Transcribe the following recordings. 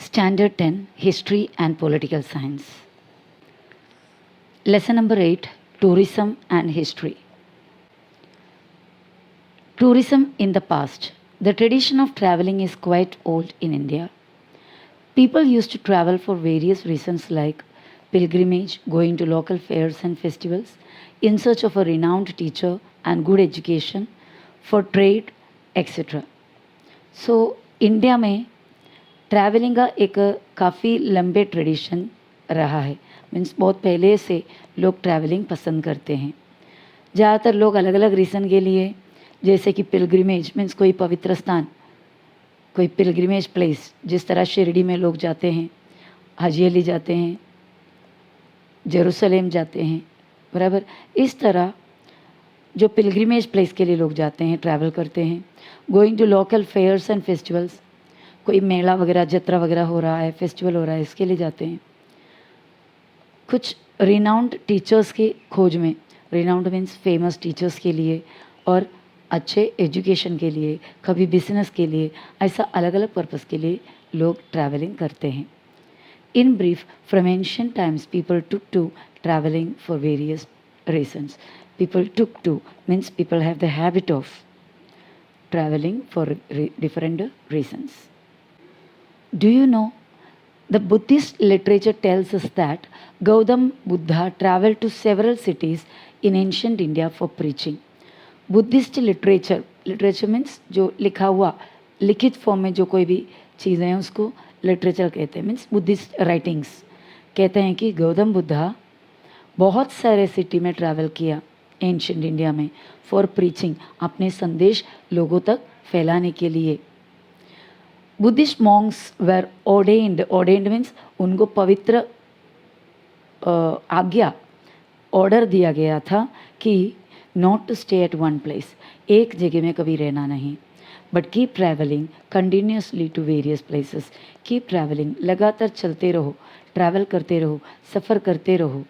Standard 10 History and Political Science. Lesson number 8 Tourism and History. Tourism in the past. The tradition of traveling is quite old in India. People used to travel for various reasons like pilgrimage, going to local fairs and festivals, in search of a renowned teacher and good education, for trade, etc. So, India में travelling का एक काफ़ी लंबे tradition रहा है. Means बहुत पहले से लोग ट्रैवलिंग पसंद करते हैं. ज़्यादातर लोग अलग अलग रीज़न के लिए, जैसे कि पिलग्रिमेज मीन्स कोई पवित्र स्थान, कोई पिलग्रिमेज प्लेस, जिस तरह शिरडी में लोग जाते हैं, हजियली जाते हैं, जेरूसलेम जाते हैं, बराबर. इस तरह जो पिलग्रिमेज प्लेस के लिए लोग जाते हैं, ट्रैवल करते हैं. Going to local fairs and festivals, कोई मेला वगैरह, जत्रा वगैरह हो रहा है, फेस्टिवल हो रहा है, इसके लिए जाते हैं. कुछ रिनाउंड टीचर्स की खोज में, रिनाउंड मीन्स फेमस टीचर्स के लिए और अच्छे एजुकेशन के लिए, कभी बिजनेस के लिए, ऐसा अलग अलग पर्पस के लिए लोग ट्रैवलिंग करते हैं. In brief, from ancient times people took to travelling for various reasons. People took to means people have the habit of traveling for different reasons. Do you know the Buddhist literature tells us that Gautama Buddha traveled to several cities in ancient India for preaching. Buddhist literature means जो लिखा हुआ, लिखित form में जो कोई भी चीज़ें हैं उसको लिटरेचर कहते हैं. मीन्स बुद्धिस्ट राइटिंग्स कहते हैं कि गौतम बुद्धा बहुत सारे सिटी में ट्रैवल किया एंशिएंट इंडिया में फॉर प्रीचिंग, अपने संदेश लोगों तक फैलाने के लिए. Buddhist monks were ordained means उनको पवित्र आज्ञा, ऑर्डर दिया गया था कि not to stay at one place, एक जगह में कभी रहना नहीं, but keep travelling continuously to various places. Keep travelling, लगातार चलते रहो, ट्रैवल करते रहो, सफ़र करते रहो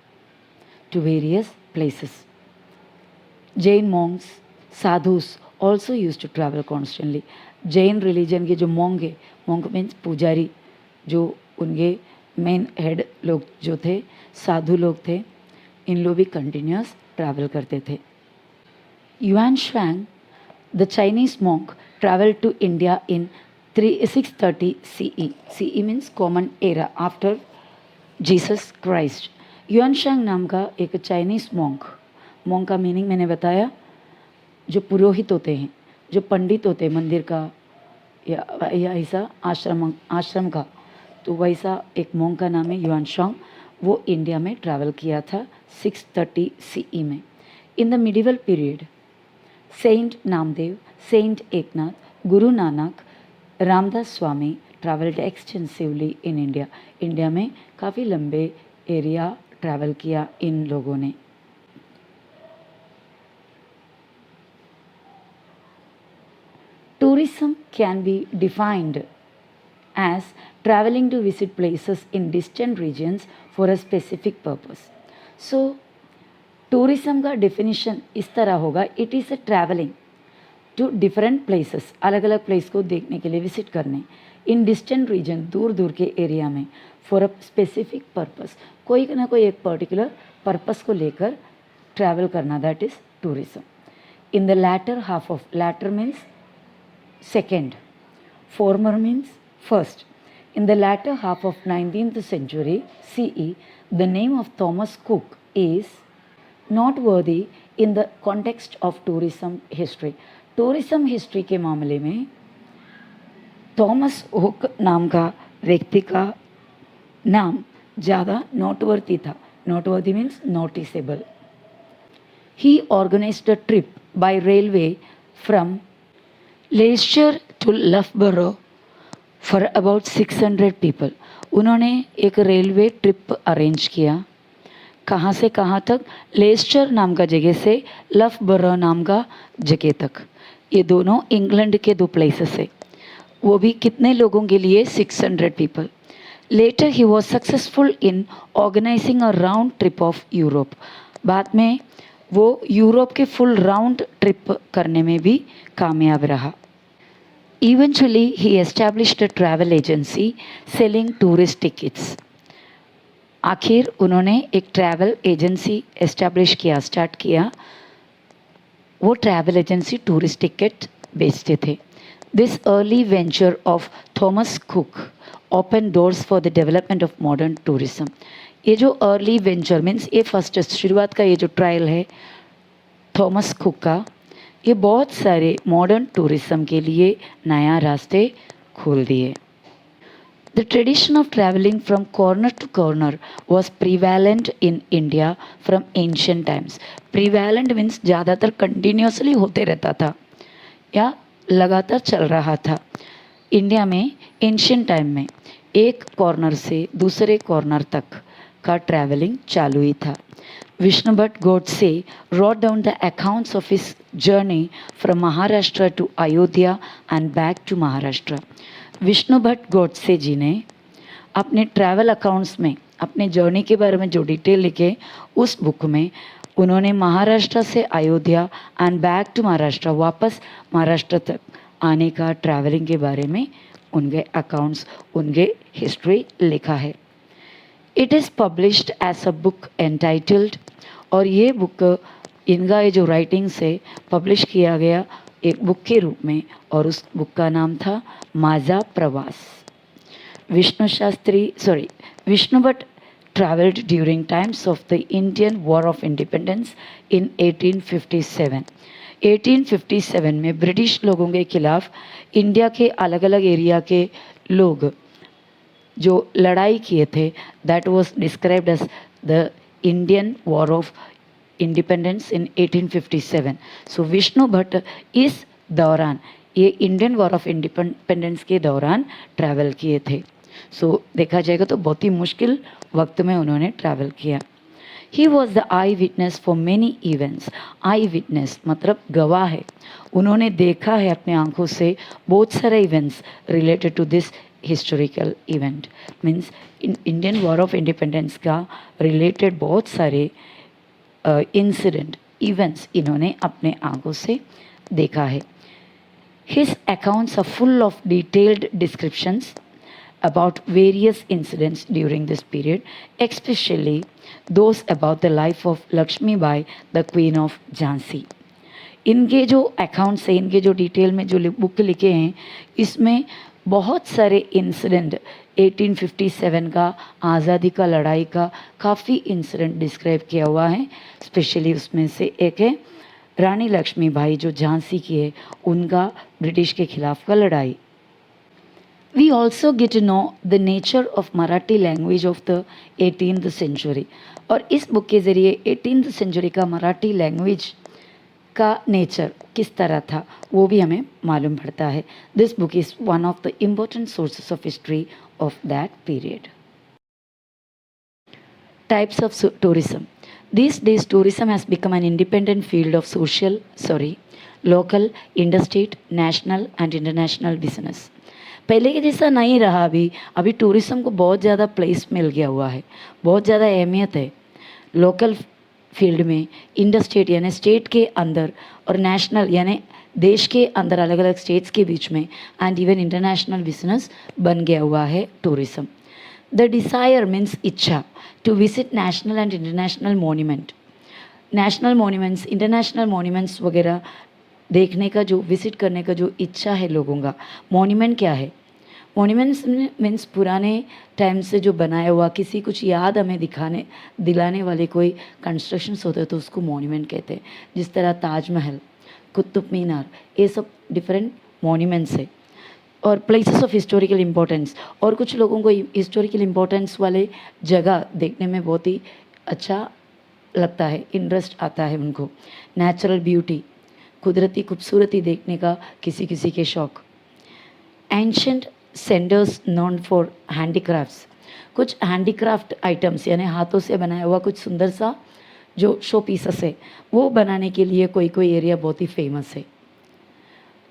to various places. Jain monks, sadhus also use to travel constantly. Jain religion के जो मॉन्क है, मॉन्क मीन्स पुजारी, जो उनके मेन हेड लोग जो थे, साधु लोग थे, इन लोग भी कंटिन्यूस ट्रैवल करते थे. Yuan Shwang, the Chinese monk, travel to India in 630 CE. CE means common era after Jesus Christ. Yuan Shwang नाम का एक चाइनीज़ मॉन्क का मीनिंग मैंने बताया, जो पुरोहित होते हैं, जो पंडित होते हैं मंदिर का या ऐसा आश्रम का, तो वैसा एक मॉन्क का नाम है युआन श्वांग. वो इंडिया में ट्रैवल किया था 630 CE में. In the medieval period, saint Namdev, saint Eknath, Guru Nanak, Ramdas Swami travelled extensively in India. India में काफ़ी लंबे एरिया ट्रैवल किया इन लोगों ने. Tourism can be defined as traveling to visit places in distant regions for a specific purpose. So, tourism का definition इस तरह होगा, it is a traveling to different places, अलग अलग place को देखने के लिए visit करने, in distant region, दूर दूर के एरिया में, for a specific purpose, कोई ना कोई एक particular purpose को लेकर travel करना, that is tourism. In the latter half of, latter means second, former means first. In the latter half of 19th century CE, the name of Thomas Cook is noteworthy in the context of tourism history. Tourism history के मामले में Thomas hook नाम का व्यक्ति का नाम ज़्यादा noteworthy था. Noteworthy means noticeable. He organized a trip by railway from Leicester to Loughborough for about 600 people. उन्होंने एक रेलवे ट्रिप अरेंज किया. कहाँ से कहाँ तक? लेस्टर नाम का जगह से लफबरो नाम का जगह तक. ये दोनों इंग्लैंड के दो प्लेसेस है. वो भी कितने लोगों के लिए? 600 people. Later he was successful in organising a round trip of Europe. बाद में वो यूरोप के फुल राउंड ट्रिप करने में भी कामयाब रहा. Eventually, he established a travel agency selling tourist tickets. आखिर उन्होंने एक ट्रैवल एजेंसी एस्टैब्लिश किया, स्टार्ट किया. वो ट्रैवल एजेंसी टूरिस्ट टिकट बेचते थे. This early venture of Thomas cook open doors for the development of modern tourism. ये जो अर्ली वेंचर मीन्स ये फर्स्ट शुरुआत का ये जो ट्रायल है थॉमस कुक का, ये बहुत सारे मॉडर्न टूरिज्म के लिए नया रास्ते खोल दिए. The tradition of traveling from corner to corner was prevalent in India from ancient times. Prevalent means ज़्यादातर continuously होते रहता था या लगातार चल रहा था. इंडिया में एंशियंट टाइम में एक कॉर्नर से दूसरे कॉर्नर तक का ट्रैवलिंग चालू ही था. Vishnu Bhatt Godse wrote down the accounts of his journey from Maharashtra to Ayodhya and back to Maharashtra. Vishnu Bhatt Godse जी ने अपने ट्रैवल अकाउंट्स में अपने जर्नी के बारे में जो डिटेल लिखे उस बुक में उन्होंने महाराष्ट्र से Ayodhya and back to Maharashtra वापस महाराष्ट्र तक आने का ट्रैवलिंग के बारे में उनके अकाउंट्स उनके हिस्ट्री लिखा है. It is published as a book entitled और ये बुक इनका ये जो राइटिंग से पब्लिश किया गया एक बुक के रूप में और उस बुक का नाम था माझा प्रवास. Vishnu Bhatt traveled during times of the Indian War of Independence in 1857. 1857 में ब्रिटिश लोगों के खिलाफ इंडिया के अलग अलग एरिया के लोग जो लड़ाई किए थे that was described as the Indian war of independence in 1857. So Vishnu Bhatt इस दौरान ये इंडियन वॉर ऑफ इंडिपेंडेंस के दौरान ट्रैवल किए थे. सो देखा जाएगा तो बहुत ही मुश्किल वक्त में उन्होंने ट्रैवल किया. He was the I witness for many events. I witness मतलब गवाह है, उन्होंने देखा है अपने आंखों से बहुत सारे events related to this historical event. Means Indian war of independence का रिलेटेड बहुत सारे इंसिडेंट इवेंट्स इन्होंने अपने आंखों से देखा है. His accounts are full of detailed descriptions about various incidents during this period, especially those about the life of Lakshmi Bai, the Queen of Jhansi. इनके जो अकाउंट्स हैं, इनके जो डिटेल में जो बुक लिखे हैं, इसमें बहुत सारे इंसिडेंट 1857 का आज़ादी का लड़ाई का काफ़ी इंसिडेंट डिस्क्राइब किया हुआ है. स्पेशली उसमें से एक है रानी लक्ष्मीबाई जो झांसी की है, उनका ब्रिटिश के खिलाफ का लड़ाई. We also get to know the nature of Marathi language of the 18th century. और इस बुक के ज़रिए 18th century का मराठी लैंग्वेज का नेचर किस तरह था वो भी हमें मालूम पड़ता है. This book is one of the important sources of history of that period. Types of tourism. These days tourism has become an independent field of local, interstate, national and international business. पहले के जैसा नहीं रहा. अभी tourism को बहुत ज़्यादा place मिल गया हुआ है, बहुत ज़्यादा अहमियत है लोकल फील्ड में, इंडस्टेट यानी स्टेट के अंदर और नेशनल यानी देश के अंदर अलग अलग स्टेट्स के बीच में एंड इवन इंटरनेशनल बिजनेस बन गया हुआ है टूरिज़्म. द डिज़ायर मीन्स इच्छा to visit national and international monument. National monuments, international monuments वगैरह देखने का जो विजिट करने का जो इच्छा है लोगों का. मॉन्यूमेंट क्या है? मॉन्यूमेंट्स मीन्स पुराने टाइम से जो बनाया हुआ किसी कुछ याद हमें दिलाने वाले कोई कंस्ट्रक्शंस होते हैं तो उसको मॉन्यूमेंट कहते हैं. जिस तरह ताजमहल, कुतुब मीनार, ये सब डिफरेंट मॉन्यूमेंट्स है. और प्लेसेस ऑफ हिस्टोरिकल इम्पोर्टेंस, और कुछ लोगों को हिस्टोरिकल इम्पोर्टेंस वाले जगह देखने में बहुत ही अच्छा लगता है, इंटरेस्ट आता है उनको. नेचुरल ब्यूटी, कुदरती खूबसूरती देखने का किसी किसी के शौक. Ancient centres known for handicrafts. कुछ हैंडीक्राफ्ट आइटम्स यानी हाथों से बनाया हुआ कुछ सुंदर सा जो शो पीसेस है वो बनाने के लिए कोई कोई एरिया बहुत ही फेमस है.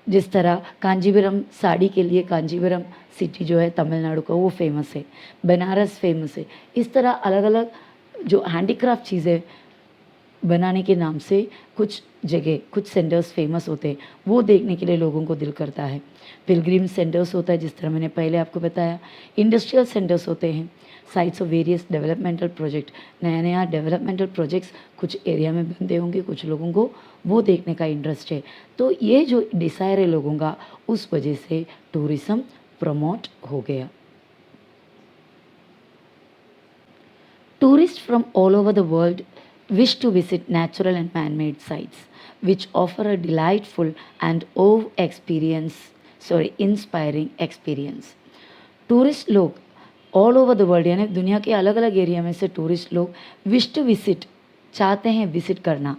जिस तरह कांजीवरम साड़ी के लिए कांजीवरम सिटी जो है तमिलनाडु का वो फेमस है, बनारस फेमस है. इस तरह अलग अलग जो हैंडीक्राफ्ट चीज़ें बनाने के नाम से कुछ जगह कुछ सेंटर्स फेमस होते हैं, वो देखने के लिए लोगों को दिल करता है। पिलग्रिम सेंटर्स होता है, जिस तरह मैंने पहले आपको बताया। इंडस्ट्रियल सेंटर्स होते हैं, sites of various developmental project, नया नया डेवलपमेंटल प्रोजेक्ट्स कुछ एरिया में बनते होंगे, कुछ लोगों को वो देखने का इंटरेस्ट है। तो ये जो डिसायर है लोगों का, उस वजह से टूरिज्म प्रमोट हो गया। Tourists from all over the world wish to visit natural and man-made sites, which offer a delightful and inspiring experience. Tourist लोग ऑल ओवर द वर्ल्ड, यानी दुनिया के अलग अलग एरिया में से टूरिस्ट लोग विश टू विजिट, चाहते हैं विजिट करना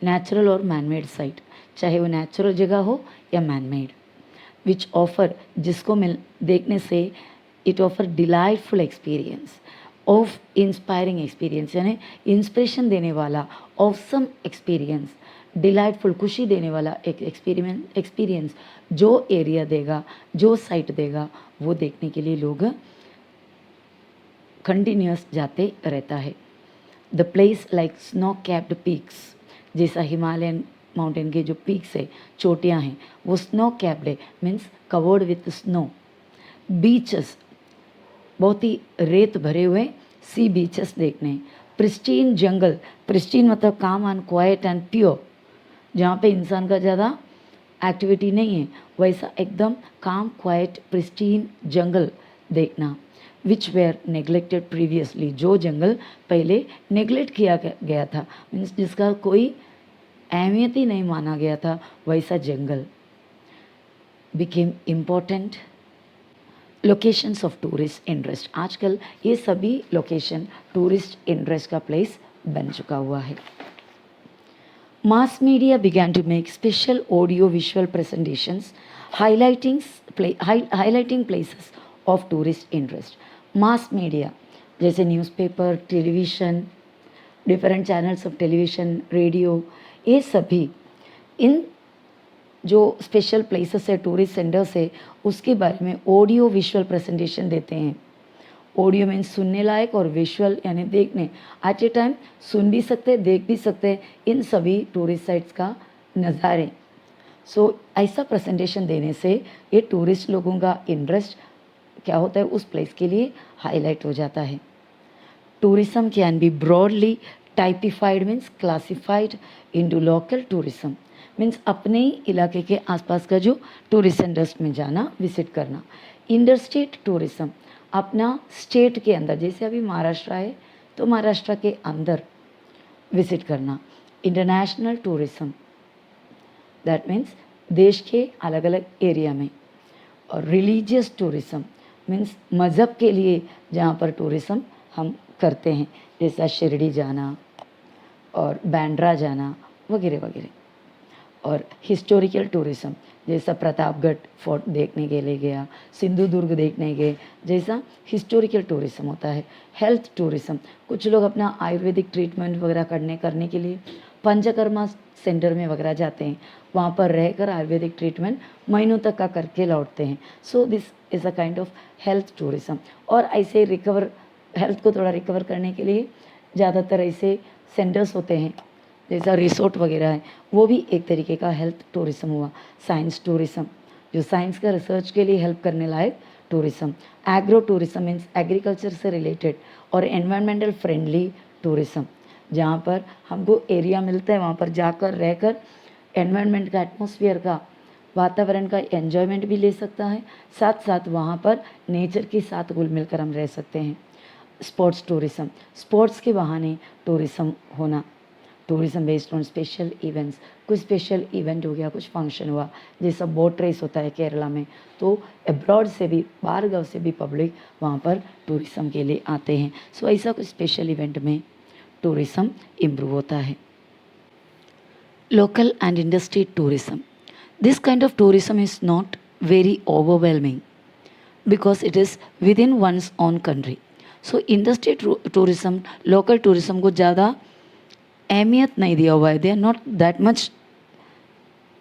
नेचुरल और मैनमेड साइट, चाहे वो नेचुरल जगह हो या मैनमेड, विच ऑफर, जिसको मिल देखने से it offer delightful experience of inspiring experience, यानी इंस्पिरेशन देने वाला, ऑसम एक्सपीरियंस, डिलाइटफुल खुशी देने वाला एक एक्सपीरियंस जो एरिया देगा, जो साइट देगा, वो देखने के लिए लोग कंटिन्यूस जाते रहता है। The place like snow capped peaks, जैसा हिमालयन माउंटेन के जो पीक्स है, चोटियाँ हैं, वो स्नो कैप्ड है, means covered with snow. Beaches, बहुत ही रेत भरे हुए सी बीचेस देखने। प्रिस्टीन जंगल, प्रिस्टीन मतलब काम एंड क्वाइट एंड प्योर, जहाँ पे इंसान का ज़्यादा एक्टिविटी नहीं है, वैसा एकदम काम क्वाइट प्रिस्टीन जंगल देखना। विच वेयर नेग्लेक्टेड प्रीवियसली, जो जंगल पहले नेग्लेक्ट किया गया था, मीन्स जिसका कोई अहमियत ही नहीं माना गया था, वैसा जंगल became important locations of tourist interest. आजकल ये सभी लोकेशन टूरिस्ट इंटरेस्ट का प्लेस बन चुका हुआ है। Mass media began to make special audio visual presentations highlighting places of tourist interest. Mass media जैसे newspaper, television, different channels of television, radio, ये सभी इन जो स्पेशल प्लेसेस है, टूरिस्ट सेंटर्स है, उसके बारे में ऑडियो विजुअल प्रेजेंटेशन देते हैं। ऑडियो मीन्स सुनने लायक और विजुअल यानी देखने, एट ए टाइम सुन भी सकते हैं, देख भी सकते हैं इन सभी टूरिस्ट साइट्स का नज़ारे। सो ऐसा प्रेजेंटेशन देने से ये टूरिस्ट लोगों का इंटरेस्ट क्या होता है, उस प्लेस के लिए हाईलाइट हो जाता है। Tourism can be broadly typified means classified into local tourism, means अपने ही इलाके के आसपास का जो टूरिस्ट सेंटर्स में जाना, विजिट करना। इंटर स्टेट टूरिज्म, अपना स्टेट के अंदर, जैसे अभी महाराष्ट्र है तो महाराष्ट्र के अंदर विजिट करना। इंटरनेशनल टूरिज्म, दैट मीन्स देश के अलग अलग एरिया में। और रिलीजियस टूरिज्म मीन्स मज़हब के लिए जहाँ पर टूरिज्म हम करते हैं, जैसा शिरडी जाना और बैंड्रा जाना वगैरह वगैरह। और हिस्टोरिकल टूरिज्म, जैसा प्रतापगढ़ फोर्ट देखने के लिए गया, सिंधु दुर्ग देखने गए, जैसा हिस्टोरिकल टूरिज्म होता है। हेल्थ टूरिज्म, कुछ लोग अपना आयुर्वेदिक ट्रीटमेंट वगैरह करने के लिए पंचकर्मा सेंटर में वगैरह जाते हैं, वहाँ पर रहकर आयुर्वेदिक ट्रीटमेंट महीनों तक का करके लौटते हैं। So this is a kind of health tourism. और ऐसे हेल्थ को थोड़ा रिकवर करने के लिए ज़्यादातर ऐसे सेंटर्स होते हैं, जैसा रिसोर्ट वगैरह है, वो भी एक तरीके का हेल्थ टूरिज्म हुआ। साइंस टूरिज्म, जो साइंस का रिसर्च के लिए हेल्प करने लायक tourism. Agro tourism means agriculture से रिलेटेड और एनवायरमेंटल फ्रेंडली टूरिज्म, जहाँ पर हमको एरिया मिलता है, वहाँ पर जाकर रहकर एनवायरमेंट का, एटमॉस्फेयर का, वातावरण का एन्जॉयमेंट भी ले सकता है, साथ साथ वहाँ पर नेचर के साथ घुल मिलकर हम रह सकते हैं। स्पोर्ट्स टूरिज्म, स्पोर्ट्स के बहाने टूरिज्म होना। Tourism based on special events, कुछ स्पेशल इवेंट हो गया, कुछ फंक्शन हुआ, जैसा बोट रेस होता है केरला में, तो अब्रॉड से भी, बाहर गाँव से भी पब्लिक वहाँ पर टूरिज्म के लिए आते हैं। सो ऐसा कुछ स्पेशल इवेंट में टूरिज्म इम्प्रूव होता है। Local and industry tourism, this kind of tourism is not very overwhelming because it is within one's own country. So industry tourism, local tourism को ज़्यादा अहमियत नहीं दिया हुआ है, they are not that much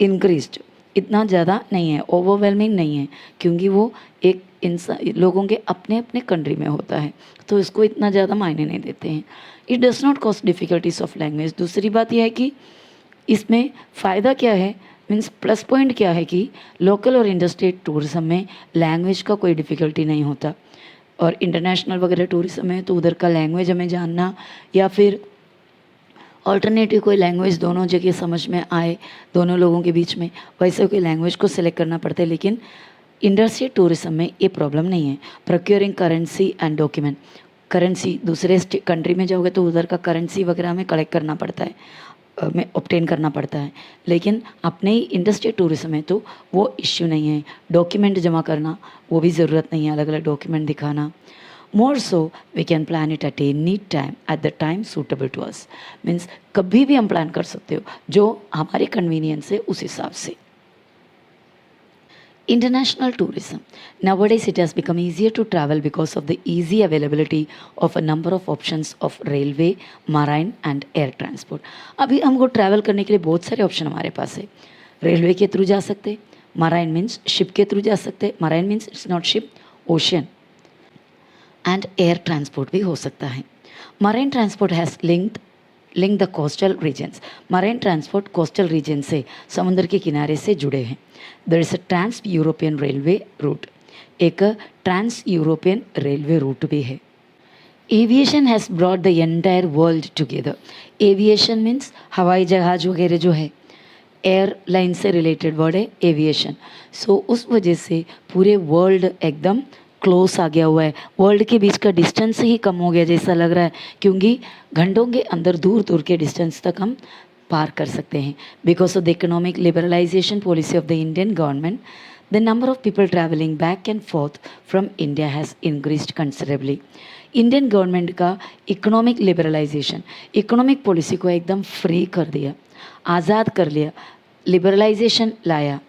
increased, इतना ज़्यादा नहीं है, ओवरवेलमिंग नहीं है, क्योंकि वो एक लोगों के अपने अपने कंट्री में होता है, तो इसको इतना ज़्यादा मायने नहीं देते हैं. It does not cause difficulties of language. दूसरी बात यह है कि इसमें फ़ायदा क्या है, मीन्स प्लस पॉइंट क्या है कि लोकल और इंडस्ट्रियल टूरिज्म में लैंग्वेज का कोई डिफ़िकल्टी नहीं होता. और इंटरनेशनल वगैरह टूरिज्म है तो उधर का लैंग्वेज हमें जानना या फिर ऑल्टरनेटिव कोई लैंग्वेज दोनों जगह समझ में आए दोनों लोगों के बीच में, वैसे कोई लैंग्वेज को सिलेक्ट करना पड़ता है. लेकिन इंडस्ट्रियल टूरिज्म में ये प्रॉब्लम नहीं है. Procuring currency and document, currency दूसरे कंट्री में जाओगे तो उधर का करेंसी वगैरह हमें कलेक्ट करना पड़ता है, में ऑब्टेन करना पड़ता है. लेकिन अपने ही इंडस्ट्रियल टूरिज्म में तो वो इश्यू नहीं है. डॉक्यूमेंट जमा करना वो भी ज़रूरत नहीं है, अलग अलग डॉक्यूमेंट दिखाना. More so we can plan it at a neat time at the time suitable to us. Means कभी भी हम प्लान कर सकते हो जो हमारे कन्वीनियंस है उस हिसाब से. International tourism. Nowadays, it has become easier to travel because of the easy availability of a number of options of railway, marine and air transport. अभी हमको ट्रैवल करने के लिए बहुत सारे ऑप्शन हमारे पास है. रेलवे के थ्रू जा सकते, मराइन मीन्स शिप के थ्रू जा सकते, marine means it's not ship, ocean, and air transport भी हो सकता है. Marine transport has link the coastal regions. Marine transport coastal region से समुद्र के किनारे से जुड़े हैं. There is a trans European railway route, एक ट्रांस यूरोपियन रेलवे रूट भी है. Aviation has brought the entire world together. Aviation means हवाई जहाज वगैरह जो है, एयरलाइन से रिलेटेड वर्ड है एविएशन. सो उस वजह से पूरे वर्ल्ड एकदम क्लोज आ गया हुआ है. वर्ल्ड के बीच का डिस्टेंस ही कम हो गया जैसा लग रहा है, क्योंकि घंटों के अंदर दूर दूर के डिस्टेंस तक हम पार कर सकते हैं. Because of the economic liberalisation policy of the Indian government, the number of people travelling back and forth from India has increased considerably. Indian government का इकोनॉमिक लिबरलाइजेशन, इकोनॉमिक पॉलिसी को एकदम फ्री कर दिया, आज़ाद कर लिया, लिबरलाइजेशन लाया.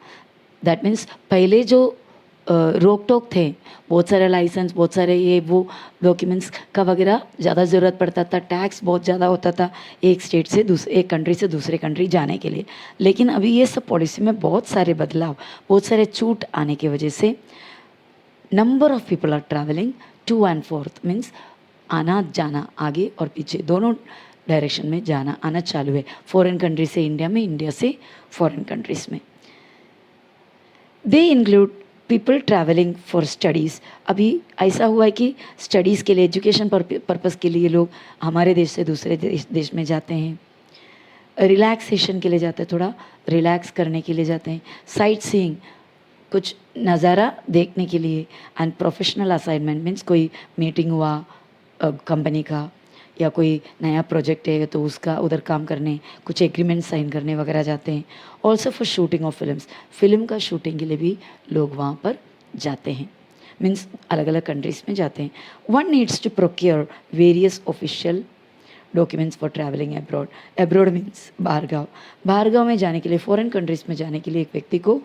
That means पहले जो रोक टोक थे, बहुत सारे लाइसेंस, बहुत सारे ये वो डॉक्यूमेंट्स का वगैरह ज़्यादा ज़रूरत पड़ता था, टैक्स बहुत ज़्यादा होता था एक स्टेट से एक कंट्री से दूसरे कंट्री जाने के लिए. लेकिन अभी ये सब पॉलिसी में बहुत सारे बदलाव, बहुत सारे छूट आने की वजह से number of people are travelling to and forth, means आना जाना, आगे और पीछे दोनों डायरेक्शन में जाना आना चालू है. फॉरेन कंट्री से इंडिया में, इंडिया से फॉरेन कंट्रीज़ में. They include people travelling for studies. अभी ऐसा हुआ है कि स्टडीज़ के लिए, एजुकेशन पर्पज़ के लिए लोग हमारे देश से दूसरे देश में जाते हैं. रिलैक्सेशन के लिए जाते हैं, थोड़ा रिलैक्स करने के लिए जाते हैं. साइट सीइंग, कुछ नज़ारा देखने के लिए. एंड प्रोफेशनल असाइनमेंट मीन्स कोई मीटिंग हुआ कंपनी का या कोई नया प्रोजेक्ट है तो उसका उधर काम करने, कुछ एग्रीमेंट साइन करने वगैरह जाते हैं. Also for shooting of films, film का शूटिंग के लिए भी लोग वहाँ पर जाते हैं. मीन्स अलग अलग कंट्रीज़ में जाते हैं. One needs to procure various official documents for travelling abroad. Abroad means बाहरगाँव. बाहरगाँव में जाने के लिए, फॉरेन कंट्रीज़ में जाने के लिए एक व्यक्ति को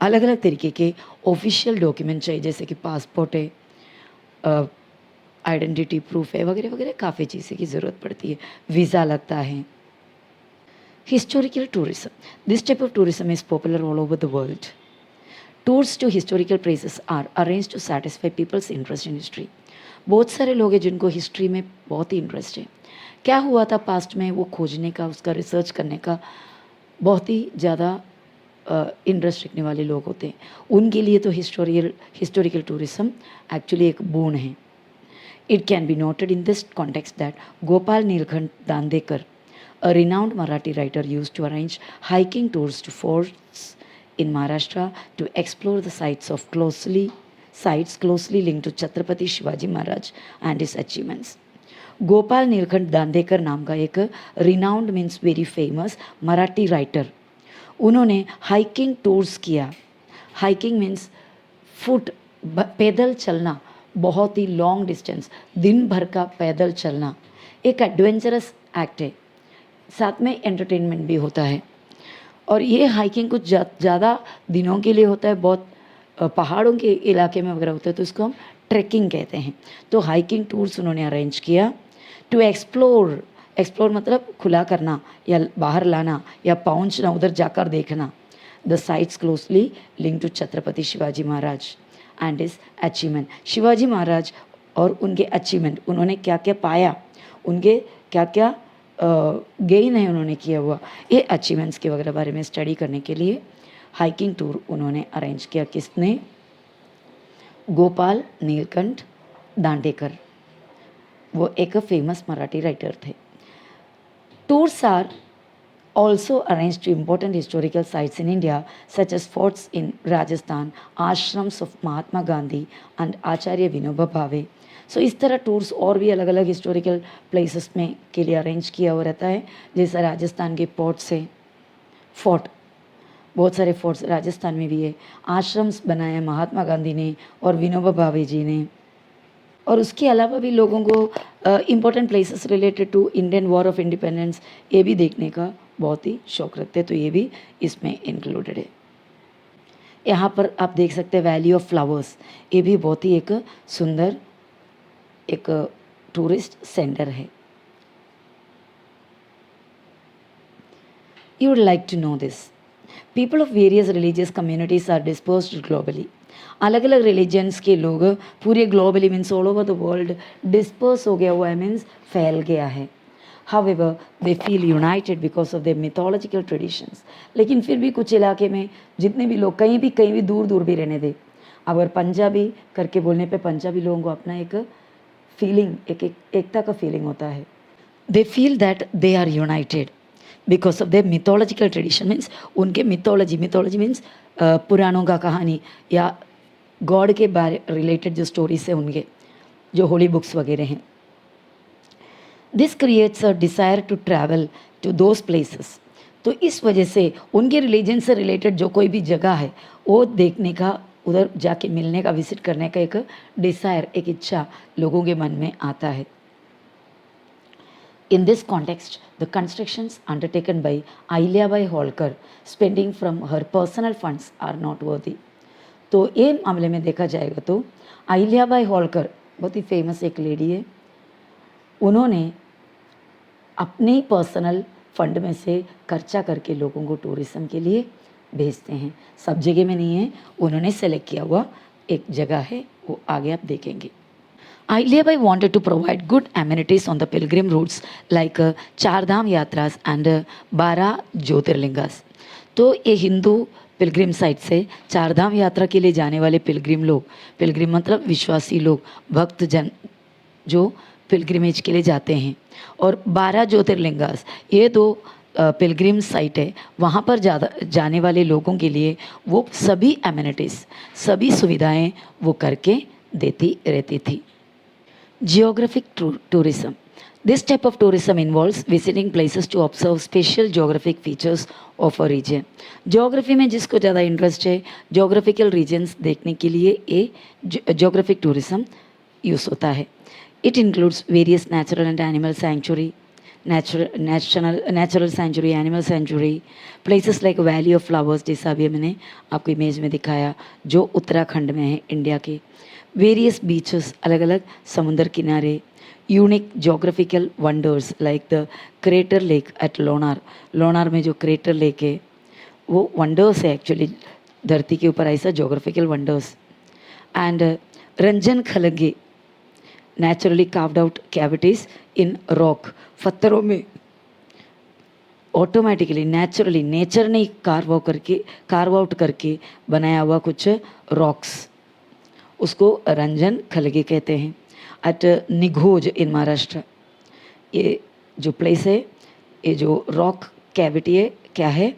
अलग अलग तरीके के ऑफिशियल डॉक्यूमेंट चाहिए, जैसे कि पासपोर्ट है, आइडेंटिटी प्रूफ है, वगैरह वगैरह काफ़ी चीज़ें की ज़रूरत पड़ती है. वीज़ा लगता है. Historical tourism. This type of tourism is popular all over the world. Tours to historical places are arrange to satisfy people's interest in history. बहुत सारे लोग हैं जिनको हिस्ट्री में बहुत ही इंटरेस्ट है. क्या हुआ था पास्ट में वो खोजने का, उसका रिसर्च करने का बहुत ही ज़्यादा इंटरेस्ट रखने वाले लोग होते हैं. उनके लिए तो हिस्टोरिकल टूरिज्म एक्चुअली एक बोन है. It can be noted in this context that Gopal Nilkant Dandekar, a renowned Marathi writer, used to arrange hiking tours to forts in Maharashtra to explore the sites closely linked to Chhatrapati Shivaji Maharaj and his achievements. Gopal Neelkanth Dandekar नाम का एक renowned means very famous Marathi writer, उन्होंने hiking tours किया. Hiking means foot, पैदल चलना, बहुत ही long distance, दिन भर का पैदल चलना एक एडवेंचरस एक्ट है, साथ में एंटरटेनमेंट भी होता है. और ये हाइकिंग कुछ ज़्यादा दिनों के लिए होता है, बहुत पहाड़ों के इलाके में वगैरह होता है, तो इसको हम ट्रैकिंग कहते हैं. तो हाइकिंग टूर्स उन्होंने अरेंज किया टू एक्सप्लोर मतलब खुला करना या बाहर लाना या पहुंचना, उधर जाकर देखना. The sites closely link to Chhatrapati Shivaji Maharaj and his achievement. Shivaji Maharaj और उनके अचीवमेंट, उन्होंने क्या क्या पाया, उनके क्या क्या गेन है उन्होंने किया हुआ, ये अचीवमेंट्स के वगैरह बारे में स्टडी करने के लिए हाइकिंग टूर उन्होंने अरेंज किया। किसने? गोपाल नीलकंठ दांडेकर, वो एक फेमस मराठी राइटर थे। Tours are also arranged to important historical sites in India such as forts in Rajasthan, ashrams of Mahatma Gandhi and Acharya Vinoba Bhave। सो इस तरह टूर्स और भी अलग अलग हिस्टोरिकल प्लेसेस में के लिए अरेंज किया हुआ रहता है। जैसे राजस्थान के पोर्ट्स है, फोर्ट, बहुत सारे फोर्ट्स राजस्थान में भी है। आश्रम्स बनाए महात्मा गांधी ने और विनोबा भावे जी ने। और उसके अलावा भी लोगों को important places related to Indian war of independence ये भी देखने का बहुत ही शौक रखते हैं, तो ये भी इसमें इंक्लूडेड है। यहाँ पर आप देख सकते हैं वैली ऑफ फ्लावर्स, ये भी बहुत ही एक सुंदर एक टूरिस्ट सेंटर है। You would like to know this. People of various religious communities are dispersed globally. अलग अलग रिलीजन्स के लोग पूरे globally means all over the world disperse हो गया हुआ है, मीन्स फैल गया है। However, they feel united because of their mythological traditions. लेकिन फिर भी कुछ इलाके में जितने भी लोग कहीं भी दूर दूर भी रहने दे, अगर पंजाबी करके बोलने पे पंजाबी लोगों को अपना एक फीलिंग, एकता का फीलिंग होता है। They feel that they are united because of the mythological tradition, means उनके मिथोलॉजी मीन्स पुराणों का कहानी या गॉड के बारे रिलेटेड जो स्टोरीज है उनके, जो होली बुक्स वगैरह हैं। This creates a desire to travel to those places. तो इस वजह से उनके रिलीजन से रिलेटेड जो कोई भी जगह है वो देखने का, उधर जाके मिलने का, विजिट करने का एक डिज़ायर, एक इच्छा लोगों के मन में आता है। In this context, the constructions undertaken by Ahilyabai Holkar, spending from her personal funds, are noteworthy। तो ये मामले में देखा जाएगा तो अहिल्याबाई होलकर बहुत ही फेमस एक लेडी है, उन्होंने अपने पर्सनल फंड में से खर्चा करके लोगों को टूरिज्म के लिए भेजते हैं। सब जगह में नहीं है, उन्होंने सेलेक्ट किया हुआ एक जगह है, वो आगे आप देखेंगे। Ahilyabai wanted to provide good amenities on the pilgrim routes like Char Dham Yatras and 12 Jyotirlingas। तो ये हिंदू पिलग्रिम साइट से चार धाम यात्रा के लिए जाने वाले पिलग्रिम लोग, पिलग्रिम मतलब विश्वासी लोग, भक्त जन जो पिलग्रिमेज के लिए जाते हैं, और 12 ज्योतिर्लिंगास, ये दो पिलग्रिम साइट है, वहाँ पर जाने वाले लोगों के लिए वो सभी एमिनिटीज़, सभी सुविधाएं वो करके देती रहती थी। Geographic tourism. This type of tourism involves visiting places to observe special geographic features of a region। Geography में जिसको ज़्यादा इंटरेस्ट है, geographical regions देखने के लिए ये geographic tourism यूज़ होता है। It includes various natural and animal sanctuary, natural sanctuary, animal sanctuary, places like Valley of Flowers, जैसा अभी मैंने आपको इमेज में दिखाया, जो उत्तराखंड में है इंडिया के। वेरियस बीचेस, अलग अलग समुंदर किनारे। Unique geographical wonders like the crater lake at Lonar, Lonar में जो क्रेटर लेक है वो वंडर्स है एक्चुअली, धरती के ऊपर ऐसा जोग्राफिकल वंडर्स। एंड रंजन खलगे, naturally carved out cavities in rock, पत्थरों में ऑटोमेटिकली नेचुरली नेचर ने कार्व आउट करके बनाया हुआ कुछ रॉक्स, उसको रंजन खलगे कहते हैं। एट निघोज इन महाराष्ट्र, ये जो प्लेस है, ये जो रॉक कैविटी है, क्या है,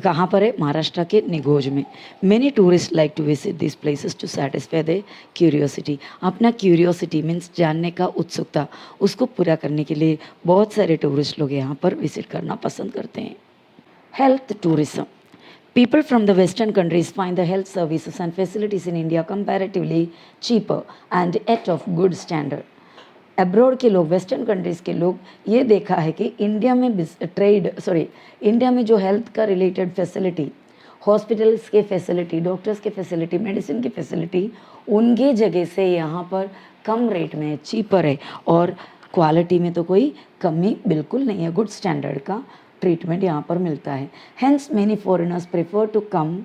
कहाँ पर है? महाराष्ट्र के निघोज में। Many tourist like to visit this places to satisfy the curiosity. अपना क्यूरियोसिटी मीन्स जानने का उत्सुकता, उसको पूरा करने के लिए बहुत सारे टूरिस्ट लोग यहाँ पर विजिट करना पसंद करते हैं। Health tourism. People from the Western countries find the health services and facilities in India comparatively cheaper and yet of good standard। Abroad के लोग, वेस्टर्न कंट्रीज़ के लोग ये देखा है कि इंडिया में इंडिया में जो हेल्थ का रिलेटेड फैसिलिटी, हॉस्पिटल्स के फैसिलिटी, डॉक्टर्स के फैसिलिटी, मेडिसिन की फैसिलिटी उनके जगह से यहाँ पर कम रेट में है, चीपर है, और क्वालिटी में तो कोई कमी बिल्कुल नहीं है, गुड स्टैंडर्ड का ट्रीटमेंट यहाँ पर मिलता है। Hence many foreigners prefer to come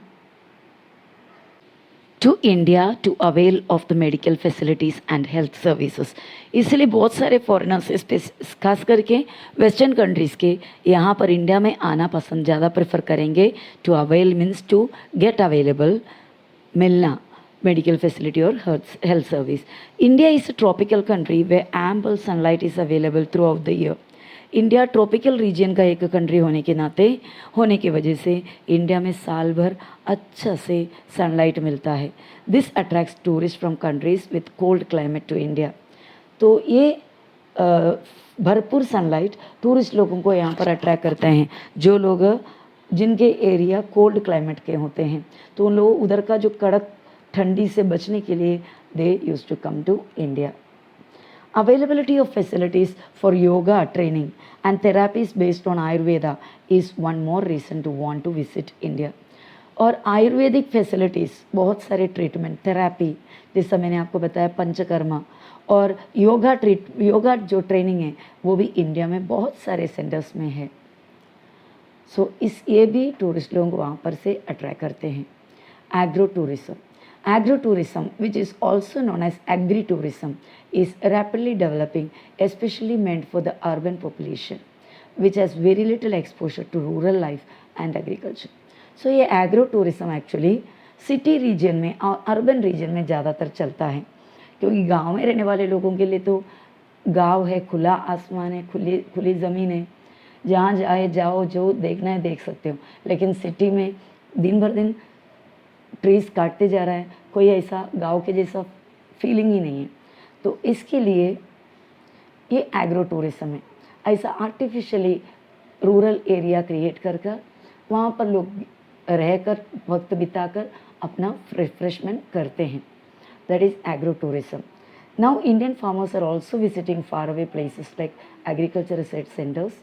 to India to avail of the medical facilities and health services. इसलिए बहुत सारे फॉरेनर्स खास करके वेस्टर्न कंट्रीज़ के यहाँ पर इंडिया में आना पसंद ज़्यादा प्रेफर करेंगे। To avail means to get available, मिलना, मेडिकल फैसिलिटी और health service. India is a tropical country way ample sunlight is available throughout the year. India tropical region का एक कंट्री होने के नाते, होने की वजह से इंडिया में साल भर अच्छा से सनलाइट मिलता है। This attracts tourist from countries with cold climate to India. तो ये भरपूर सनलाइट टूरिस्ट लोगों को यहाँ पर अट्रैक्ट करते हैं, जो लोग जिनके एरिया कोल्ड क्लाइमेट के होते हैं, तो उन लोग उधर का जो कड़क ठंडी से बचने के लिए they use to come to India. Availability of facilities for yoga training and therapies based on Ayurveda is one more reason to want to visit India. और आयुर्वेदिक फैसिलिटीज़, बहुत सारे ट्रीटमेंट, थेरापी, जैसा मैंने आपको बताया पंचकर्मा, और योगा जो ट्रेनिंग है वो भी इंडिया में बहुत सारे सेंटर्स में है। ये भी टूरिस्ट लोगों को वहाँ पर से अट्रैक्ट करते हैं। Agro tourism, agro-tourism, which is also known as agri-tourism, is rapidly developing, especially meant for the urban population, which has very little exposure to rural life and agriculture. So ये agro-tourism actually city reason में और urban reason में ज़्यादातर चलता है, क्योंकि गांव में रहने वाले लोगों के लिए तो गांव है, खुला आसमान है, खुली ज़मीन है, जहाँ जाओ जो देखना है देख सकते हो। लेकिन सिटी में दिन भर दिन ट्रीज़ काटते जा रहा है, कोई ऐसा गांव के जैसा फीलिंग ही नहीं है। तो इसके लिए ये एग्रो टूरिज्म है, ऐसा आर्टिफिशियली रूरल एरिया क्रिएट कर वहाँ पर लोग रहकर वक्त बिताकर अपना रिफ्रेशमेंट करते हैं। That is agro tourism. Now Indian farmers are also visiting far away places like agriculture research centres.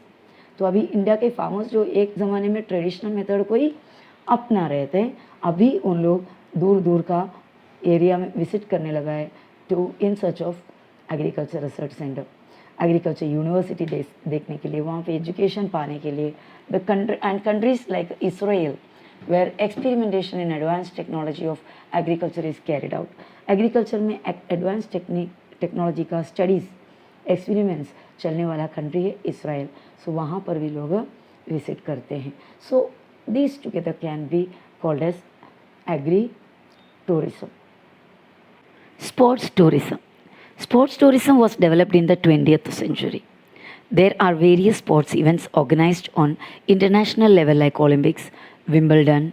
तो अभी इंडिया के फार्मर्स जो एक ज़माने में ट्रेडिशनल मेथड को ही अपना रहे थे, अभी उन लोग दूर दूर का एरिया में विजिट करने लगा है to in search of agriculture research centre, agriculture university देखने के लिए, वहाँ पे एजुकेशन पाने के लिए। The countries like Israel where experimentation in advance technology of agriculture is carried out. Agriculture में एडवांस टेक्नोलॉजी का स्टडीज़ एक्सपेरिमेंट्स चलने वाला कंट्री है इसराइल। सो वहाँ पर भी लोग विजिट करते हैं। सो these together can be called as agri-tourism. Sports tourism. Sports tourism was developed in the 20th century. There are various sports events organized on international level like Olympics, Wimbledon,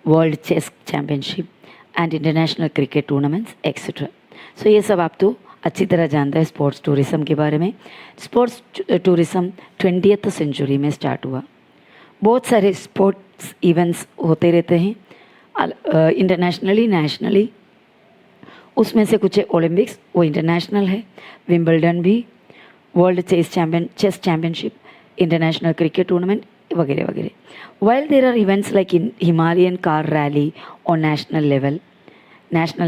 World Chess Championship and international cricket tournaments, etc. So ये सब आप तो अच्छी तरह जानते हैं sports tourism के बारे में। स्पोर्ट्स टूरिज़म 20th सेंचुरी में स्टार्ट हुआ। बहुत सारे स्पोर्ट्स इवेंट्स होते रहते हैं इंटरनेशनली, नेशनली। उसमें से कुछ ओलंपिक्स, वो इंटरनेशनल है, विंबलडन भी, world chess championship, international cricket tournament वगैरह वगैरह। While there are events like in Himalayan car rally और नेशनल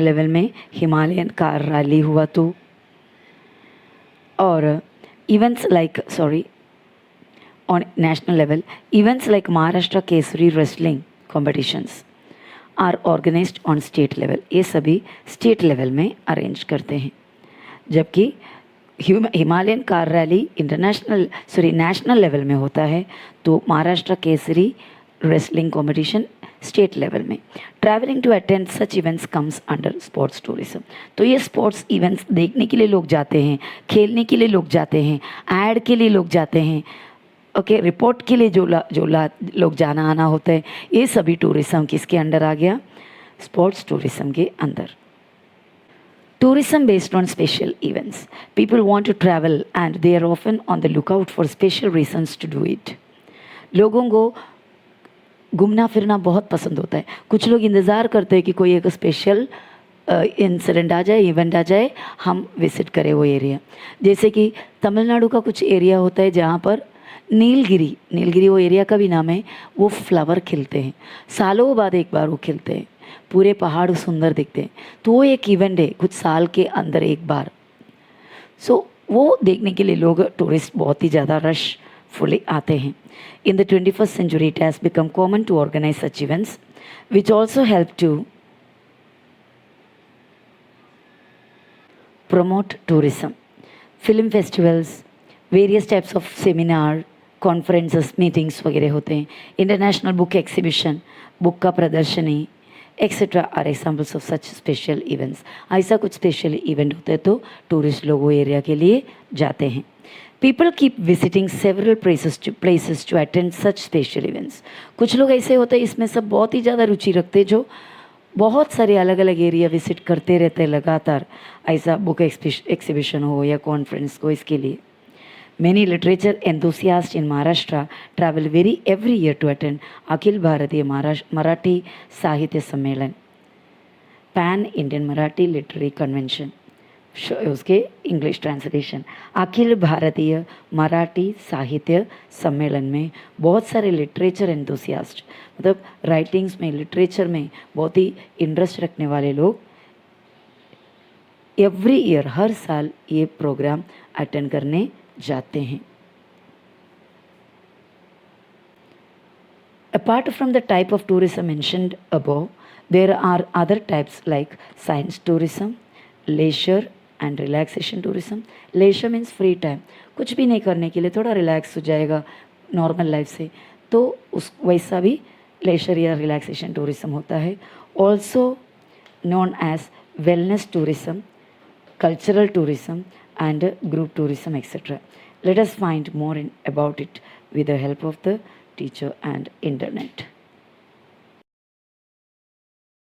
लेवल में हिमालयन कार रैली हुआ तो, और events like on national level, events like Maharashtra Kesari wrestling competitions are organized on state level. ये सभी state level में अरेंज करते हैं। जबकि Himalayan car rally national level में होता है, तो Maharashtra Kesari wrestling competition state level में। Travelling to attend such events comes under sports tourism. तो ये स्पोर्ट्स इवेंट्स देखने के लिए लोग जाते हैं, खेलने के लिए लोग जाते हैं, ऐड के लिए लोग जाते हैं, ओके, रिपोर्ट के लिए जो लोग जाना आना होता है, ये सभी टूरिज्म किसके अंडर आ गया? स्पोर्ट्स टूरिज्म के अंदर। Tourism based on special events. People want to travel and they are often on the lookout for special reasons to do it. लोगों को घूमना फिरना बहुत पसंद होता है। कुछ लोग इंतज़ार करते हैं कि कोई एक स्पेशल इंसिडेंट आ जाए, इवेंट आ जाए, हम विजिट करें वो एरिया। जैसे कि तमिलनाडु का कुछ एरिया होता है जहाँ पर नीलगिरी वो एरिया का भी नाम है, वो फ्लावर खिलते हैं, सालों बाद एक बार वो खिलते हैं, पूरे पहाड़ सुंदर दिखते हैं। तो वो एक इवेंट है कुछ साल के अंदर एक बार। सो वो देखने के लिए लोग टूरिस्ट बहुत ही ज़्यादा रशफुली आते हैं। In the 21st century it has become common to organize such events which also help to promote tourism. Film festivals, various types of seminar, conferences, meetings वगैरह होते हैं. International book exhibition, book का प्रदर्शनी, etc. are examples of such special events. ऐसा कुछ special event होते हैं तो टूरिस्ट लोग वो एरिया के लिए जाते हैं. People keep visiting several places to attend such special events. कुछ लोग ऐसे होते हैं इसमें सब बहुत ही ज़्यादा रुचि रखते हैं जो बहुत सारे अलग अलग एरिया विजिट करते रहते हैं लगातार. ऐसा बुक एग्जीबिशन हो या कॉन्फ्रेंस को इसके लिए. Many literature enthusiasts in Maharashtra travel every year to attend Akhil Bharatiya Marathi Sahitya Sammelan, Pan Indian Marathi Literary Convention. उसके इंग्लिश ट्रांसलेशन. अखिल भारतीय मराठी साहित्य सम्मेलन में बहुत सारे लिटरेचर एंथुसियास्ट, मतलब राइटिंग्स में, लिटरेचर में बहुत ही इंटरेस्ट रखने वाले लोग एवरी ईयर, हर साल ये प्रोग्राम अटेंड करने जाते हैं. Apart from the type of tourism mentioned above, there are other types like science tourism, leisure and relaxation tourism. Leisure means free time, कुछ भी नहीं करने के लिए, थोड़ा रिलैक्स हो जाएगा नॉर्मल लाइफ से, तो उस वैसा भी लेशर या रिलैक्सेशन टूरिज्म होता है. Also known as wellness tourism, cultural tourism and group tourism, etc. Let us find more about it with the help of the teacher and internet.